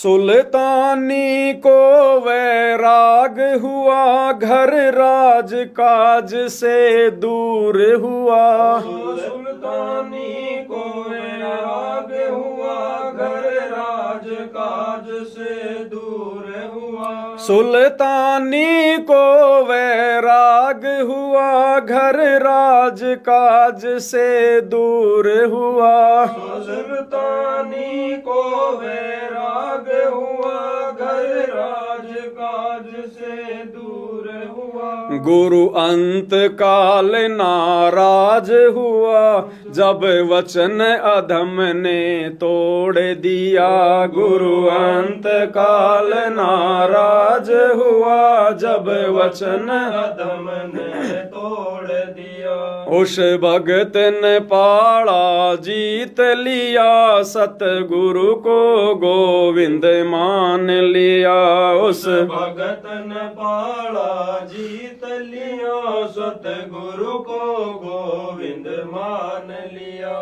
सुल्तानी को वैराग हुआ, घर राज काज से दूर हुआ। सुल्तानी को वैराग हुआ, घर राज काज से दूर हुआ। सुल्तानी को वैराग हुआ, घर राज काज से दूर हुआ। सुल्तानी को वैराग हुआ, घर राज काज से दूर हुआ। गुरु अंत काल नाराज हुआ, जब वचन अधम ने तोड़ दिया। गुरु अंत काल नाराज हुआ, जब वचन अधम ने तोड़ दिया। उस भगत ने पाड़ा जीत लिया, सतगुरु को गोविंद मान लिया। उस भगत ने पाड़ा जीत लिया, सतगुरु को गोविंद मान लिया।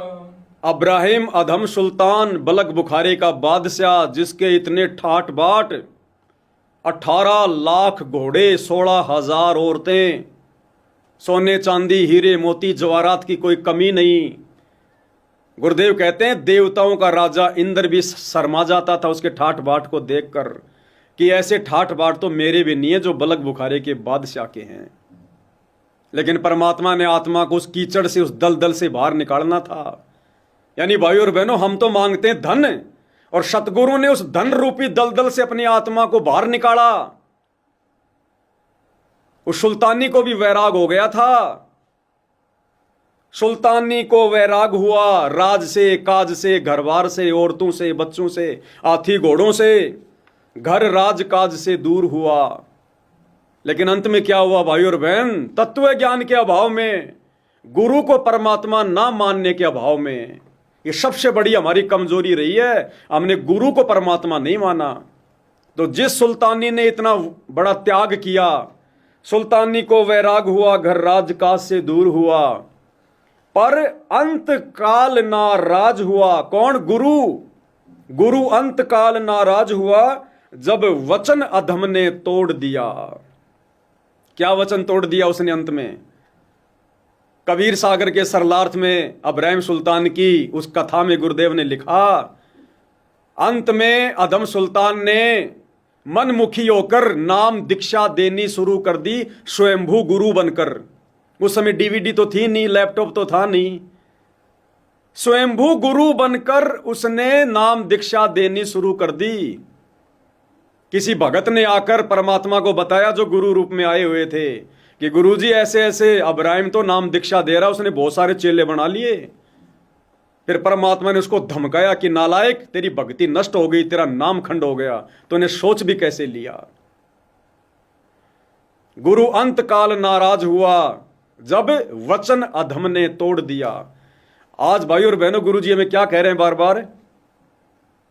अब्राहिम अधम सुल्तान बलक बुखारी का बादशाह, जिसके इतने ठाट बाट, 18 लाख घोड़े, 16,000 औरतें, सोने चांदी हीरे मोती जवाहरात की कोई कमी नहीं। गुरुदेव कहते हैं देवताओं का राजा इंद्र भी शर्मा जाता था उसके ठाट बाट को देखकर कि ऐसे ठाट बाट तो मेरे भी नहीं है जो बलक बुखारे के बादशाह के हैं। लेकिन परमात्मा ने आत्मा को उस कीचड़ से, उस दलदल से बाहर निकालना था। यानी भाई और बहनों, हम तो मांगते हैं धन, और सतगुरु ने उस धन रूपी दलदल से अपनी आत्मा को बाहर निकाला। उस सुल्तानी को भी वैराग हो गया था। सुल्तानी को वैराग हुआ, राज से, काज से, घरबार से, औरतों से, बच्चों से, हाथी घोड़ों से, घर राज काज से दूर हुआ। लेकिन अंत में क्या हुआ भाई और बहन? तत्व ज्ञान के अभाव में, गुरु को परमात्मा ना मानने के अभाव में, ये सबसे बड़ी हमारी कमजोरी रही है। हमने गुरु को परमात्मा नहीं माना। तो जिस सुल्तानी ने इतना बड़ा त्याग किया, सुल्तानी को वैराग हुआ, घर राज काज से दूर हुआ, पर अंत काल नाराज हुआ। कौन? गुरु। गुरु अंत काल नाराज हुआ जब वचन अधम ने तोड़ दिया। क्या वचन तोड़ दिया उसने अंत में? कबीर सागर के सरलार्थ में अब्राहिम सुल्तान की उस कथा में गुरुदेव ने लिखा, अंत में अधम सुल्तान ने मनमुखी होकर नाम दीक्षा देनी शुरू कर दी, स्वयंभू गुरु बनकर। उस समय डीवीडी तो थी नहीं, लैपटॉप तो था नहीं। स्वयंभू गुरु बनकर उसने नाम दीक्षा देनी शुरू कर दी। किसी भगत ने आकर परमात्मा को बताया, जो गुरु रूप में आए हुए थे, कि गुरुजी ऐसे ऐसे अब्राहिम तो नाम दीक्षा दे रहा, उसने बहुत सारे चेले बना लिए। फिर परमात्मा ने उसको धमकाया कि नालायक, तेरी भक्ति नष्ट हो गई, तेरा नाम खंड हो गया, तो ने सोच भी कैसे लिया। गुरु अंत काल नाराज हुआ जब वचन अधम ने तोड़ दिया। आज भाई और बहनों, गुरु जी हमें क्या कह रहे हैं बार बार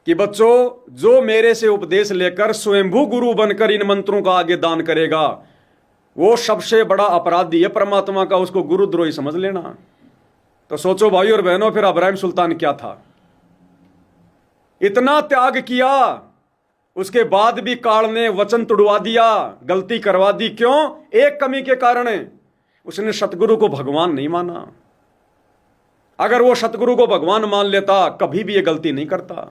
कि बच्चों, जो मेरे से उपदेश लेकर स्वयंभू गुरु बनकर इन मंत्रों का आगे दान करेगा, वो सबसे बड़ा अपराधी है परमात्मा का, उसको गुरुद्रोही समझ लेना। तो सोचो भाई और बहनों, फिर अब्राहिम सुल्तान क्या था? इतना त्याग किया, उसके बाद भी काल ने वचन तुड़वा दिया, गलती करवा दी। क्यों? एक कमी के कारण, उसने सतगुरु को भगवान नहीं माना। अगर वो सतगुरु को भगवान मान लेता, कभी भी ये गलती नहीं करता।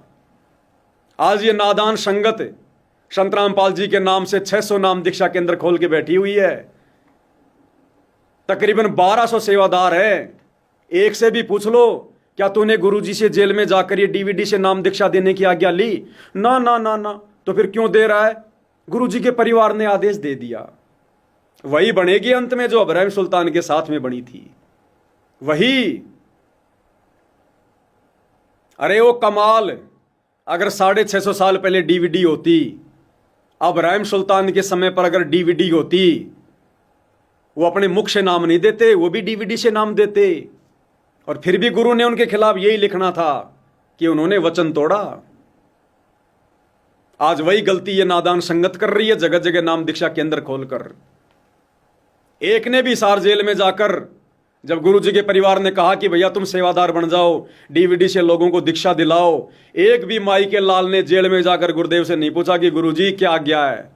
आज ये नादान संगत संत रामपाल जी के नाम से 600 नाम दीक्षा केंद्र खोल के बैठी हुई है। तकरीबन 1200 सेवादार है। एक से भी पूछ लो, क्या तूने गुरुजी से जेल में जाकर ये डीवीडी से नाम दीक्षा देने की आज्ञा ली? ना ना ना ना। तो फिर क्यों दे रहा है? गुरुजी के परिवार ने आदेश दे दिया। वही बनेगी अंत में जो अब्राहिम सुल्तान के साथ में बनी थी, वही। अरे वो कमाल, अगर 650 साल पहले डीवीडी होती, अब्राहिम सुल्तान के समय पर अगर डीवीडी होती, वो अपने मुख से नाम नहीं देते, वो भी डीवीडी से नाम देते। और फिर भी गुरु ने उनके खिलाफ यही लिखना था कि उन्होंने वचन तोड़ा। आज वही गलती ये नादान संगत कर रही है, जगह जगह नाम दीक्षा केंद्र खोलकर। एक ने भी सार जेल में जाकर जब गुरु जी के परिवार ने कहा कि भैया तुम सेवादार बन जाओ, डीवीडी से लोगों को दीक्षा दिलाओ, एक भी माई के लाल ने जेल में जाकर गुरुदेव से नहीं पूछा कि गुरु जी क्या आज्ञा है।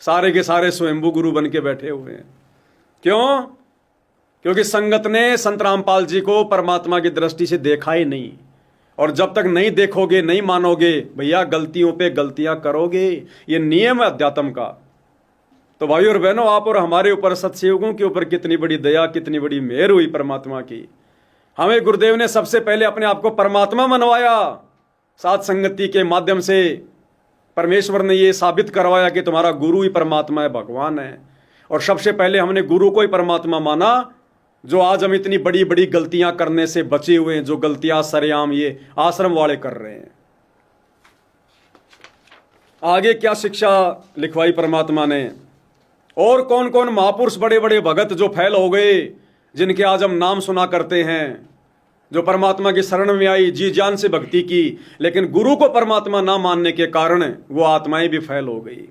सारे के सारे स्वयंभू गुरु बन के बैठे हुए हैं। क्यों? क्योंकि संगत ने संत रामपाल जी को परमात्मा की दृष्टि से देखा ही नहीं, और जब तक नहीं देखोगे, नहीं मानोगे, भैया गलतियों पे गलतियां करोगे। ये नियम है अध्यात्म का। तो भाई और बहनों, आप और हमारे ऊपर, सत्सयुगों के ऊपर कितनी बड़ी दया, कितनी बड़ी मेहर हुई परमात्मा की। हमें गुरुदेव ने सबसे पहले अपने आप को परमात्मा मनवाया। साथ संगति के माध्यम से परमेश्वर ने ये साबित करवाया कि तुम्हारा गुरु ही परमात्मा है, भगवान है। और सबसे पहले हमने गुरु को ही परमात्मा माना, जो आज हम इतनी बड़ी बड़ी गलतियां करने से बचे हुए हैं, जो गलतियां सरेआम ये आश्रम वाले कर रहे हैं। आगे क्या शिक्षा लिखवाई परमात्मा ने? और कौन कौन महापुरुष, बड़े बड़े भगत जो फैल हो गए, जिनके आज हम नाम सुना करते हैं, जो परमात्मा की शरण में आई, जी जान से भक्ति की, लेकिन गुरु को परमात्मा ना मानने के कारण वो आत्माएं भी फैल हो गई।